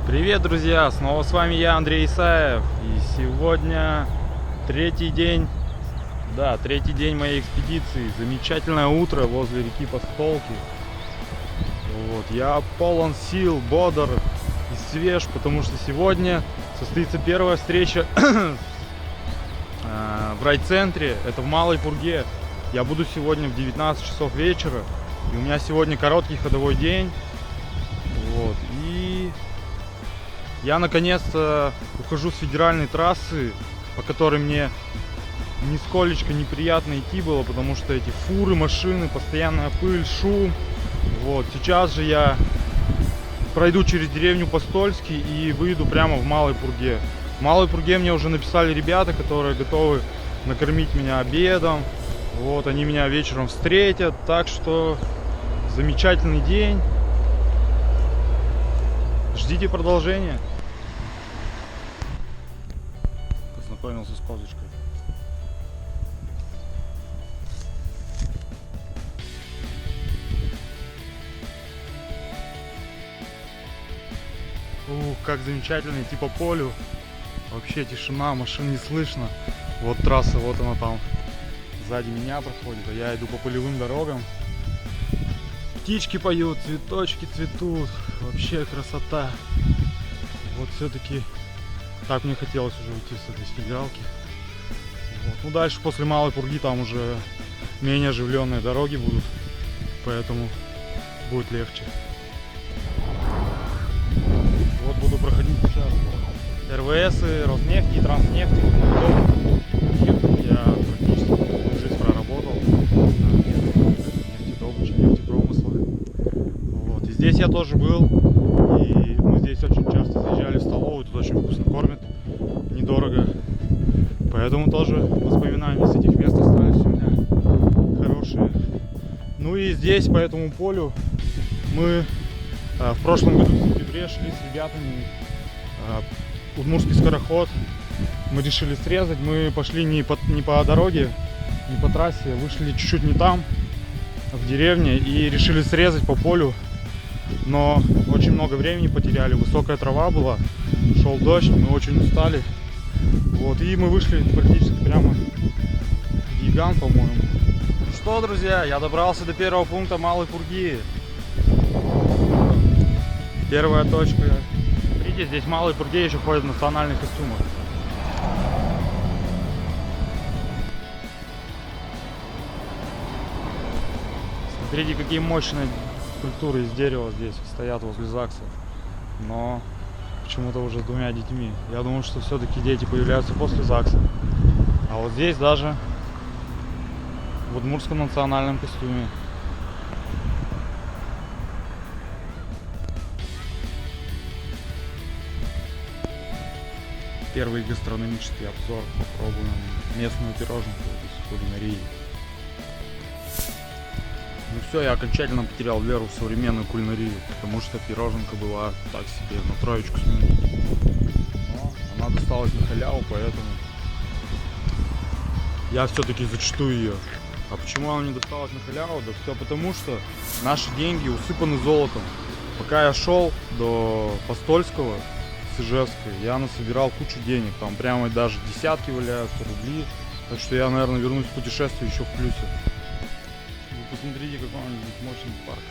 Привет, друзья! Снова с вами я, Андрей Исаев. И сегодня третий день моей экспедиции. Замечательное утро возле реки Постолки. Вот, я полон сил, бодр и свеж, потому что сегодня состоится первая встреча в райцентре. Это в Малой Пурге. Я буду сегодня в 19 часов вечера. И у меня сегодня короткий ходовой день. Вот, и я наконец-то ухожу с федеральной трассы, по которой мне нисколечко неприятно идти было, потому что эти фуры, машины, постоянная пыль, шум. Вот, сейчас же я пройду через деревню Постольский и выйду прямо в Малой Пурге. В Малой Пурге мне уже написали ребята, которые готовы накормить меня обедом. Вот, они меня вечером встретят, так что замечательный день. Ждите продолжения. Познакомился с козочкой. Как замечательно идти по полю. Вообще тишина, машин не слышно. Вот трасса, вот она там сзади меня проходит, а я иду по полевым дорогам. Птички поют, цветочки цветут. Вообще красота. Вот все-таки так мне хотелось уже уйти с этой федералки. Вот. Ну дальше после Малой Пурги там уже менее оживленные дороги будут, поэтому будет легче. Вот буду проходить сейчас РВСы, Роснефти и Транснефти. Я практически всю жизнь проработал нефтедобыча, нефтепромысла. Вот. И здесь я тоже был. И мы здесь очень часто заезжали в столовую, тут очень вкусно кормят, недорого. Поэтому тоже воспоминания с этих мест остались у меня хорошие. Ну и здесь, по этому полю, мы в прошлом году в сентябре шли с ребятами удмуртский скороход. Мы решили срезать, мы пошли не по дороге, не по трассе, вышли чуть-чуть не там, в деревне, и решили срезать по полю. Но очень много времени потеряли, высокая трава была, шел дождь, мы очень устали. Вот, и мы вышли практически прямо в Яган, по-моему. Ну что, друзья, я добрался до первого пункта Малой Пурги. Первая точка. Видите, здесь в Малой Пурге еще ходят в национальных костюмах. Смотрите, какие мощные скульптуры из дерева здесь стоят возле ЗАГСа. Но почему-то уже с двумя детьми. Я думаю, что все-таки дети появляются после ЗАГСа. А вот здесь даже в удмуртском национальном костюме. Первый гастрономический обзор. Попробуем местную пироженку из кулинарии. Ну все, я окончательно потерял веру в современную кулинарию, потому что пироженка была так себе, на троечку сменить. Но она досталась на халяву, поэтому я все-таки зачту ее. А почему она не досталась на халяву? Да все потому, что наши деньги усыпаны золотом. Пока я шел до Постольского с Ижевской, я насобирал кучу денег. Там прямо даже десятки валяются, рубли. Так что я, наверное, вернусь в путешествие еще в плюсе. Посмотрите, какой он здесь мощный парк.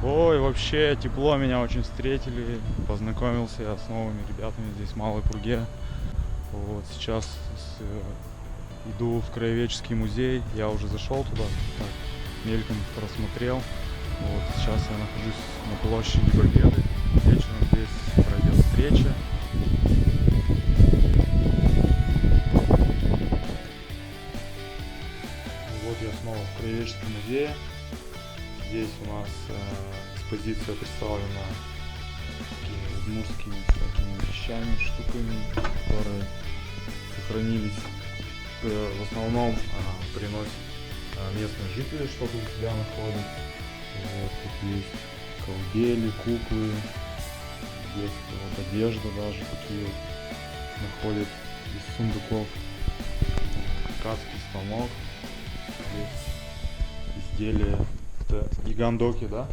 Ой, вообще тепло, меня очень встретили. Познакомился я с новыми ребятами здесь в Малой Пурге. Вот сейчас иду в краеведческий музей. Я уже зашел туда, так, мельком просмотрел. Вот сейчас я нахожусь на площади Победы. Вечером здесь пройдет встреча. Вот я снова в краеведческом музее. Здесь у нас экспозиция представлена такими удмуртскими всякими вещами, штуками, которые сохранились. В основном приносят местные жители, что тут у себя находят. Вот, тут есть колыбели, куклы, есть вот одежда даже такие вот находят из сундуков. Ткацкий станок. Здесь изделия, это гигандоки, да?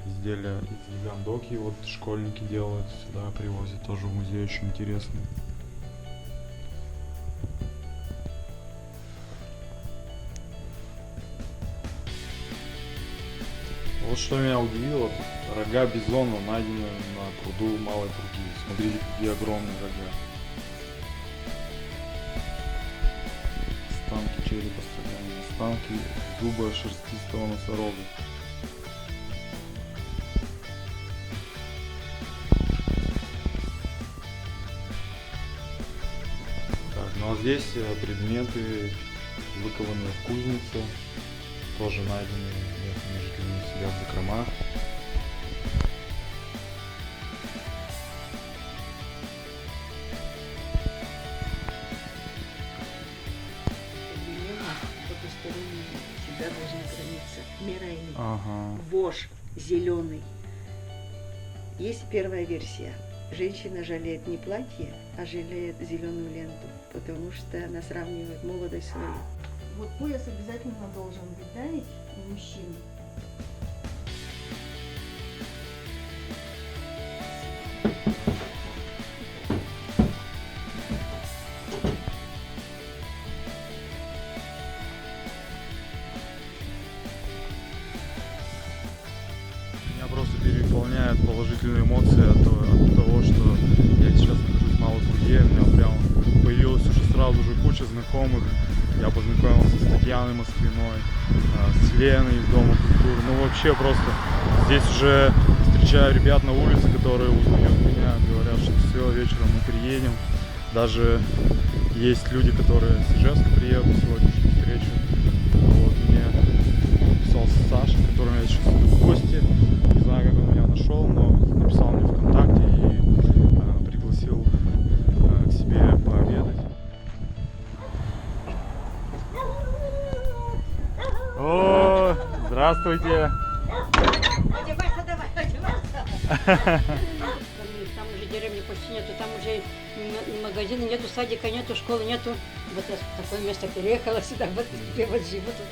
Изделия из гигандоки, вот школьники делают, сюда привозят, тоже в музей очень интересно. Вот что меня удивило, рога бизона найдены на пруду Малой Пруги. Смотрите, какие огромные рога. Останки черепа строения, останки зуба шерстистого носорога. Так, ну а здесь предметы, выкованные в кузнице, тоже найдены местными жителями у себя в закромах. Всегда должна храниться Мирайный. Ага. Вож зеленый. Есть первая версия. Женщина жалеет не платье, а жалеет зеленую ленту, потому что она сравнивает молодость свою. Вот пояс обязательно должен быть, да, ведь у мужчин? Меня просто переполняют положительные эмоции от того, что я сейчас нахожусь в Малой Пруге. У меня прям появилась уже сразу же куча знакомых. Я познакомился с Татьяной Москвиной, с Леной из Дома культуры. Ну вообще просто здесь уже встречаю ребят на улице, которые узнают меня, говорят, что все, вечером мы приедем. Даже есть люди, которые с Ижевска приедут на сегодняшнюю встречу. Вот, мне написал Саша, с которым я сейчас иду в гости. Не знаю, как он меня нашел, но написал мне ВКонтакте и пригласил к себе пообедать. О, здравствуйте! Одевайся, давай, одевайся. Там уже деревни почти нету, там уже магазина нету, садика нету, школы нету. Вот я в такое место переехала сюда, вот где вот живу тут.